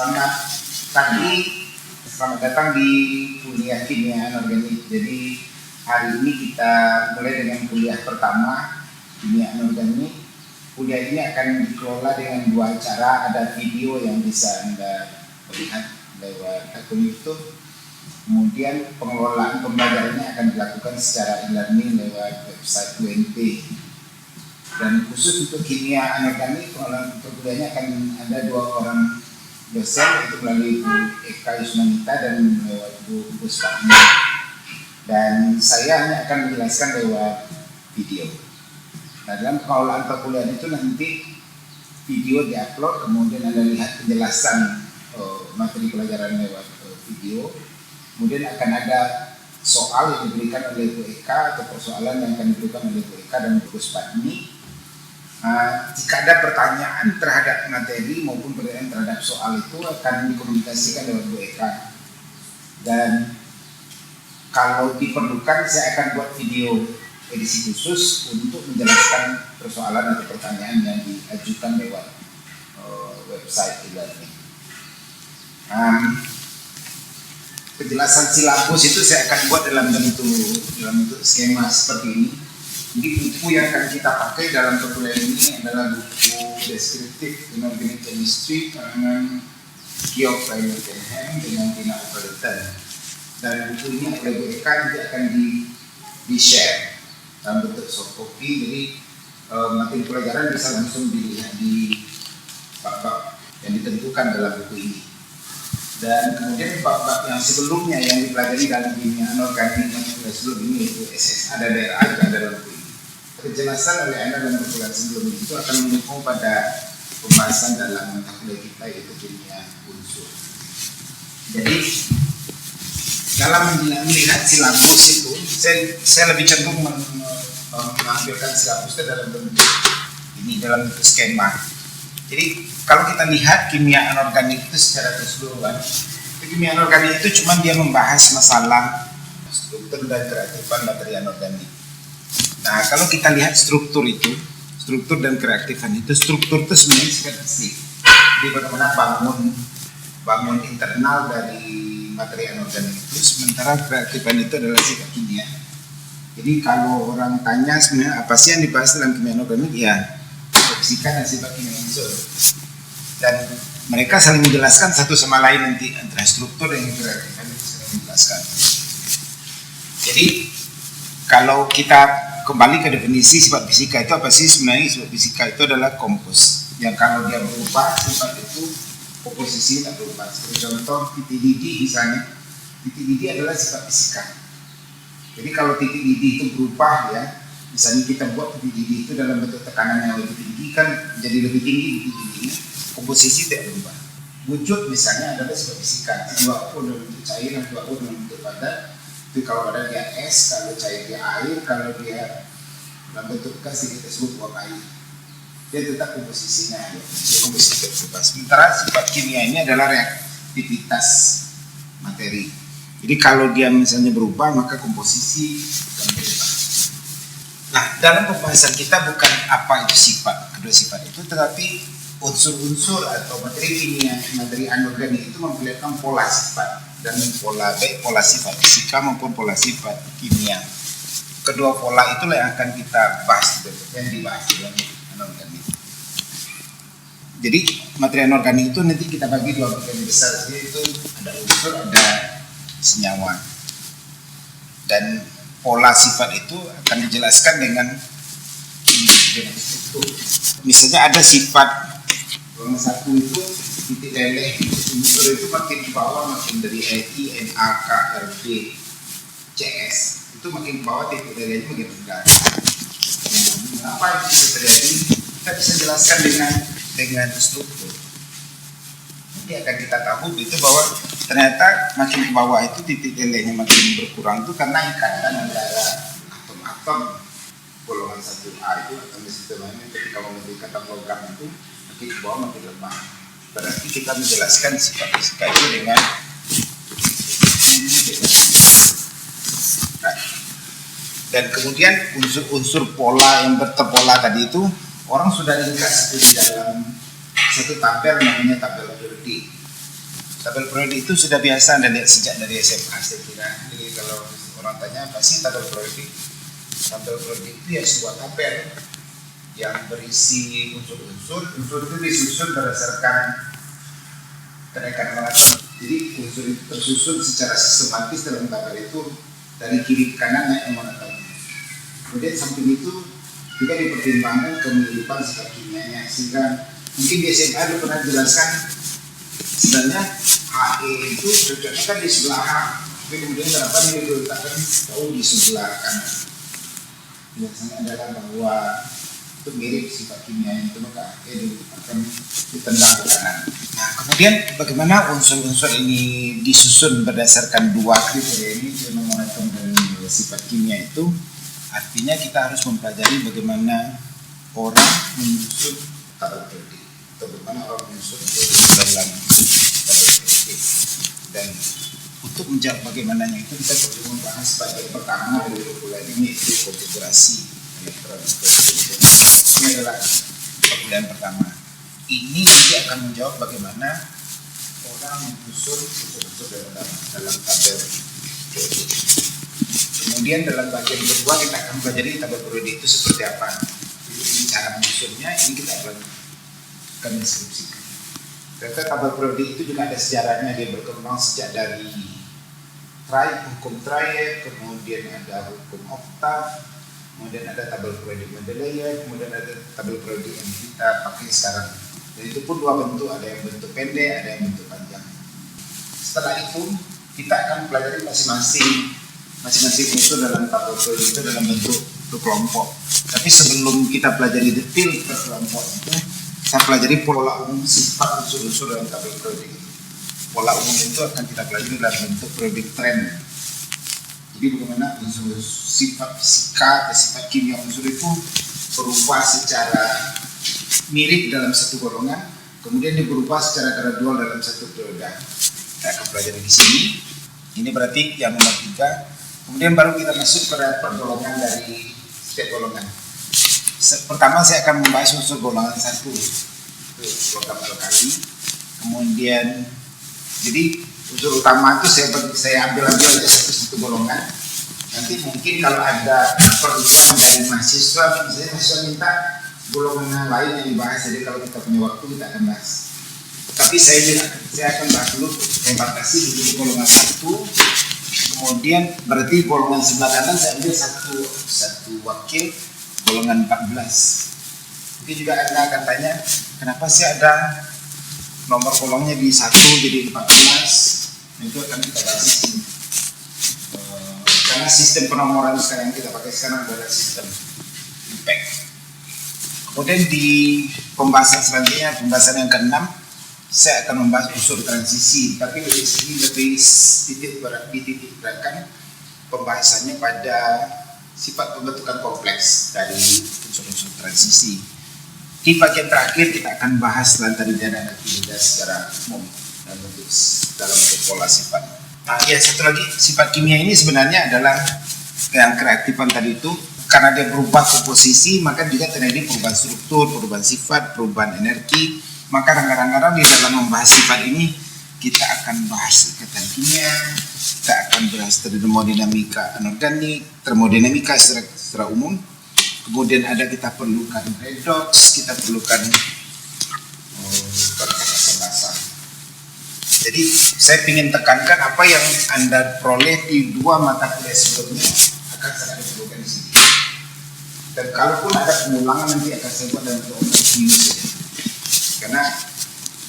Selamat pagi, selamat datang di kuliah kimia anorganik. Jadi hari ini kita mulai dengan kuliah pertama kimia anorganik. Kuliah ini akan dikelola dengan dua cara, ada video yang bisa Anda lihat lewat akun YouTube. Kemudian pengelolaan pembelajarannya akan dilakukan secara e-learning lewat website UNP. Dan khusus untuk kimia anorganik, pengelolaan kuliahnya akan ada dua orang dosen, yaitu melalui Bu Eka Yusmanita dan lewat Bu Puspa. Dan saya hanya akan menjelaskan lewat video. Nah, dalam pengelolaan perkuliahan itu nanti video diupload, kemudian Anda lihat penjelasan materi pelajaran lewat video. Kemudian akan ada soal yang diberikan oleh Bu Eka atau persoalan yang akan diberikan oleh Bu Eka dan Bu Puspa ini. Jika ada pertanyaan terhadap materi maupun pertanyaan terhadap soal itu akan dikomunikasikan lewat Bu Eka. Dan kalau diperlukan saya akan buat video edisi khusus untuk menjelaskan persoalan atau pertanyaan yang diajukan lewat website e-learning. Penjelasan silabus itu saya akan buat dalam bentuk skema seperti ini. Jadi buku yang akan kita pakai dalam perkuliahan ini adalah buku deskriptif inorganic chemistry karangan Georg Weinerkenhem dengan Tina Overton. Dan buku ini oleh Bu Eka nanti akan di-share dalam bentuk soft copy. Jadi materi pelajaran bisa langsung dilihat di bab-bab yang ditentukan dalam buku ini. Dan kemudian bab-bab yang sebelumnya yang dipelajari dalam kimia anorganik sebelum ini, yaitu SSA dan DRA juga ada dalam buku ini. Penjelasan oleh Anda dalam perkuliahan sebelum itu akan mendukung pada pembahasan dalam mata kuliah kita, yaitu kimia unsur. Jadi dalam melihat silabus itu, saya lebih cenderung mengambilkan silabus itu dalam bentuk ini, dalam bentuk skema. Jadi kalau kita lihat kimia anorganik itu secara keseluruhan, kimia anorganik itu cuma dia membahas masalah struktur dan kereaktifan materi anorganik. Nah, kalau kita lihat struktur dan kereaktifan itu, struktur itu sebenarnya sifat fisik. Jadi bagaimana bangun internal dari materi anorganik itu, sementara kereaktifan itu adalah sifat kimia. Jadi kalau orang tanya sebenarnya apa sih yang dibahas dalam kimia anorganik, ya fisika dan sifat kimia unsur. Dan mereka saling menjelaskan satu sama lain nanti, antara struktur dan kereaktifan itu saling menjelaskan. Jadi kalau kita kembali ke definisi sifat fisika itu apa sih sebenarnya? Sifat fisika itu adalah kompos yang kalau dia berubah sifat itu komposisi tak berubah. Seperti contoh titik didih misalnya, titik didih adalah sifat fisika. Jadi kalau titik didih itu berubah ya, misalnya kita buat titik didih itu dalam bentuk tekanan yang lebih tinggi kan jadi lebih tinggi titik didihnya, komposisi tidak berubah. Wujud misalnya adalah sifat fisika, 2O dalam bentuk cair dan 2O dalam bentuk padat. Itu kalau pada dia es, kalau cair dia air, kalau dia dalam bentuk gas kita sebut uap air. Dia tetap komposisinya, dia komposisi berubah. Sementara sifat kimia ini adalah reaktivitas materi. Jadi kalau dia misalnya berubah maka komposisi akan berubah. Nah, dalam pembahasan kita bukan apa itu sifat, kedua sifat itu, tetapi unsur-unsur atau materi kimia, materi anorganik itu memperlihatkan pola sifat. Dan baik pola sifat fisika maupun pola sifat kimia. Kedua pola itulah yang akan kita bahas, yang dibahas dalam anorganik. Jadi materi anorganik itu nanti kita bagi dua bagian besar, yaitu ada unsur, ada senyawa. Dan pola sifat itu akan dijelaskan dengan struktur. Misalnya ada sifat yang satu itu titik leleh, unsur itu makin ke bawah, makin dari Li, Na, K, Rb, Cs itu makin ke bawah, titik lelehnya makin rendah. Apa itu terjadi? Kita bisa jelaskan dengan struktur. Nanti akan kita tahu itu bahwa ternyata makin ke bawah itu titik lelehnya makin berkurang itu karena ikatan antara atom-atom golongan 1A itu atom sistemnya ketika membentuk kata logam itu makin ke bawah makin lemah. Berarti kita menjelaskan sifat fisika itu dengan dan kemudian unsur-unsur pola yang berterpola tadi itu orang sudah ringkas di dalam satu tabel namanya tabel Peirde. Tabel priode itu sudah biasa Anda lihat sejak dari SMA saya kira. Jadi kalau orang tanya apa sih tabel priode? Tabel priode itu ya sebuah tabel yang berisi unsur-unsur. Unsur itu disusun berdasarkan kenaikan maraton. Jadi unsur itu tersusun secara sistematis dalam tabel itu dari kiri ke kanan naik maraton. Kemudian samping itu juga dipertimbangkan kemiripan sifat kimianya, sehingga mungkin di SMA ada pernah jelaskan sebenarnya HE itu cocoknya kan di sebelah H, tapi kemudian kenapa ini diletakkan di sebelah kanan? Biasanya adalah bahwa itu mirip sifat kimianya itu, maka akan ditendang ke kanan. Nah, kemudian bagaimana unsur-unsur ini disusun berdasarkan dua kriteria ini, monoton dan sifat kimia itu? Artinya kita harus mempelajari bagaimana orang menyusun tabel periode, atau bagaimana orang menyusun dalam tabel periode. Dan untuk menjawab bagaimananya itu kita perlu membahas bagian pertama dari bulan ini, yaitu konfigurasi elektron. Ini adalah pemilihan pertama. Ini nanti akan menjawab bagaimana orang menyusun unsur-unsur dalam tabel periode. Kemudian dalam bagian kedua kita akan pelajari tabel periode itu seperti apa. Jadi cara menyusunnya ini kita akan deskripsikan. Ternyata tabel periode itu juga ada sejarahnya, dia berkembang sejak dari hukum Trier, kemudian ada hukum oktav, kemudian ada tabel periode Mendeleev, kemudian ada tabel periode yang kita pakai sekarang. Dan itu pun dua bentuk, ada yang bentuk pendek, ada yang bentuk panjang. Setelah itu kita akan pelajari masing-masing unsur dalam tabel periode itu dalam bentuk kelompok. Tapi sebelum kita pelajari detail per kelompok itu, kita pelajari pola umum sifat unsur-unsur dalam tabel periode itu. Pola umum itu akan kita pelajari dalam bentuk periodic trend. Jadi bagaimana unsur sifat fisika atau sifat kimia unsur itu berubah secara mirip dalam satu golongan, kemudian berubah secara gradual dalam satu periode. Kita akan pelajari di sini. Ini berarti yang nomor 3. Kemudian baru kita masuk pada pergolongan dari setiap golongan. Pertama saya akan membahas unsur golongan 1, itu logam alkali. Kemudian jadi unsur utama itu saya ambil aja satu golongan. Nanti mungkin kalau ada perluan dari mahasiswa, misalnya mahasiswa minta golongan lain yang dibahas, jadi kalau kita punya waktu kita akan bahas. Tapi saya akan bahas dulu yang batasi di golongan 1. Kemudian berarti golongan sebelah kanan saya ambil satu wakil golongan 14. Mungkin juga Anda akan tanya, kenapa sih ada nomor kolomnya di 1 jadi 14? Itu akan kita bahas di sini. Karena sistem penomoran sekarang yang kita pakai sekarang adalah sistem impact. Kemudian di pembahasan selanjutnya, pembahasan yang ke-6, saya akan membahas unsur transisi, tapi lebih titik beratkan pembahasannya pada sifat pembentukan kompleks dari unsur-unsur transisi. Di bagian terakhir kita akan bahas lantaran dan aktivitas secara umum dalam bentuk pola sifat. Nah, ya satu lagi, sifat kimia ini sebenarnya adalah yang kereaktifan tadi itu, karena dia berubah komposisi, maka juga terjadi perubahan struktur, perubahan sifat, perubahan energi. Maka kadang-kadang di dalam membahas sifat ini kita akan bahas ikatan kimia, kita akan bahas termodinamika anorganik, termodinamika secara umum. Kemudian ada kita perlukan redox, kita perlukan basa-basa. Jadi saya ingin tekankan apa yang Anda peroleh di 2 mata kuliah sebelumnya akan sangat diperlukan di sini. Dan kalaupun ada pengulangan nanti akan saya buat dalam minus saja. Karena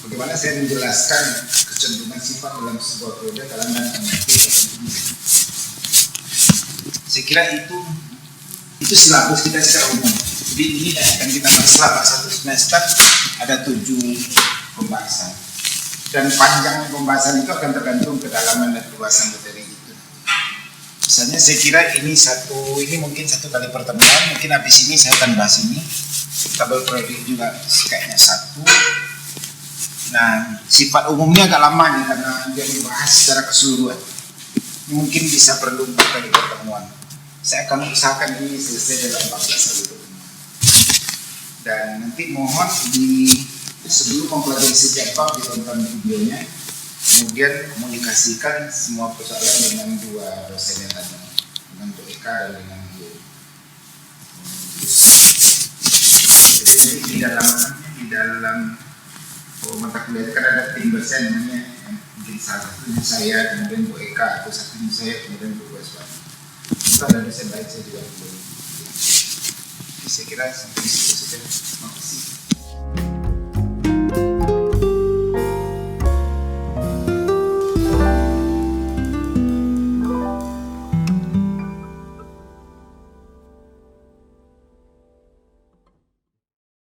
bagaimana saya menjelaskan kecenderungan sifat dalam sebuah periode dalam dan saya kira itu silabus kita secara umum. Jadi ini akan kita bahas selama 1 semester, ada 7 pembahasan. Dan panjang pembahasan itu akan tergantung kedalaman dan luasan materi itu. Misalnya saya kira ini mungkin 1 kali pertemuan, mungkin habis ini saya akan bahas ini. Tabel periode juga kayaknya 1. Nah, sifat umumnya agak lama nih karena dia dibahas secara keseluruhan. Mungkin bisa perlu 4 kali pertemuan. Saya akan usahakan ini selesai dalam 14 kali pertemuan. Dan nanti mohon sebelum mempelajari sejak bab ditonton videonya, kemudian komunikasikan semua persoalan dengan dua dosen yang tadi, dengan Bu Eka dan dengan Bu. Jadi di dalam mata kuliah itu kan ada tim dosen namanya, yang mungkin salah satunya saya, kemudian Bu Eka, atau satunya saya, kemudian Bu Weswan. Itu ada dosen lain saya juga belum. Saya kira sampai di situ saja. Terima kasih.